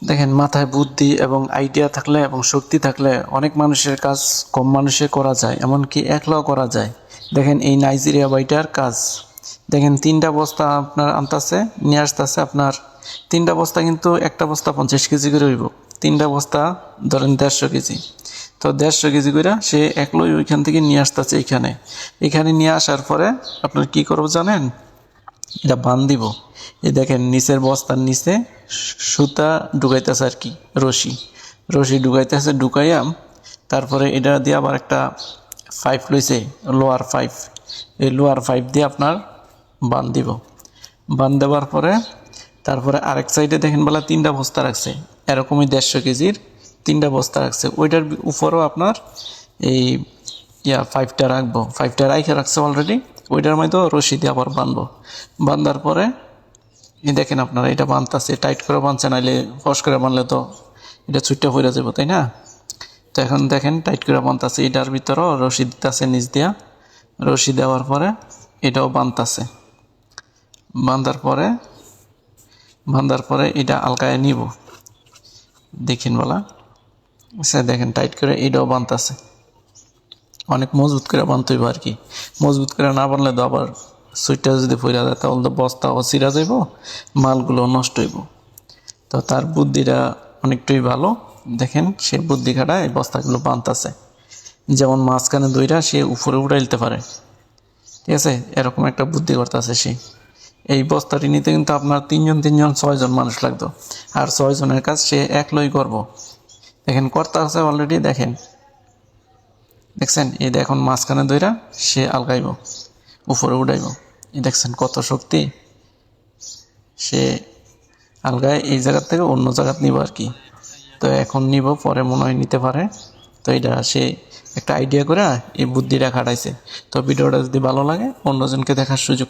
দেখেন, মাথায় বুদ্ধি এবং আইডিয়া থাকলে এবং শক্তি থাকলে অনেক মানুষের কাজ কম মানুষে করা যায়, এমনকি একলাও করা যায়। দেখেন এই নাইজেরিয়া ভাইটার কাজ, দেখেন 3টা বস্তা আপনার আনতেছে, নিয়ে আসতেছে আপনার 3টা বস্তা, কিন্তু একটা বস্তা 50 কেজি করে হইব, 3টা বস্তা ধরেন 150 কেজি, তো 150 কেজি করে সে একলাই ওইখান থেকে নিয়ে আসতেছে। এখানে নিয়ে আসার পরে আপনার কি করবো জানেন, এটা বান দিব। এই দেখেন নিচের বস্তার নিচে সুতা ঢুকাইতেছে আর কি, রশি রশি ঢুকাইতেছে, ঢুকাইয়া তারপরে এটা দিয়ে আবার একটা পাইপ লইছে, লোয়ার পাইপ, এই লোয়ার পাইপ দিয়ে আপনার বান দিব। বান দেওয়ার পরে তারপরে আরেক সাইডে দেখেন বলা 3টা বস্তা রাখছে, এরকমই 150 কেজির 3টা বস্তা রাখছে, ওইটার উপরেও আপনার এই পাইপটা রাখবো, পাইপটা রাইখে রাখছে অলরেডি, ওইটার মধ্যে রশি দিয়ে আবার বাঁধবো। বাঁধার পরে এই দেখেন আপনারা এটা বাঁধতেছে, টাইট করে বাঁধছে, নাইলে ফস করে বাঁধলে তো এটা ছুটে পড়ে যাবো, তাই না? তো এখন দেখেন টাইট করে বাঁধতেছে, এটার ভিতরেও রশি দিতেছে নিচ দিয়া, রশি দেওয়ার পরে এটাও বাঁধতেছে। বাঁধার পরে এটা আলকায় নিব, দেখেন বলা আচ্ছা, দেখেন টাইট করে এটাও বাঁধতেছে, অনেক মজবুত করে বাঁধতে হইব আর কি, মজবুত করে না বানলে তো আবার সুইটটা যদি পড়ে যায় তাহলে তো বস্তাও ছিঁড়া যাইব, মালগুলো নষ্ট হইব। তো তার বুদ্ধিটা অনেকটাই ভালো, দেখেন সে বুদ্ধি খাটায় এই বস্তাগুলো বাঁধতেছে, যেমন মাঝখানে দইরা সে উপরে উঠাইতে পারে, ঠিক আছে, এরকম একটা বুদ্ধি করতেছে সে। এই বস্তাটি নিতে কিন্তু আপনার 3জন 6জন মানুষ লাগতো, আর 6জনের কাজ সে একলাই করব। দেখেন করতে আছে অলরেডি, দেখছেন এই দেখুন মাঝখানে দইরা সে আলগাইব, উপরে উঠাইব, এই দেখছেন কত শক্তি, সে আলগায় এই জায়গার থেকে অন্য জায়গাত নিব আর কি। তো এখন নিব, পরে মনে হয় নিতে পারে। তো এটা সে একটা আইডিয়া করে এই বুদ্ধিটা খাটাইছে। তো ভিডিওটা যদি ভালো লাগে অন্যজনকে দেখার সুযোগ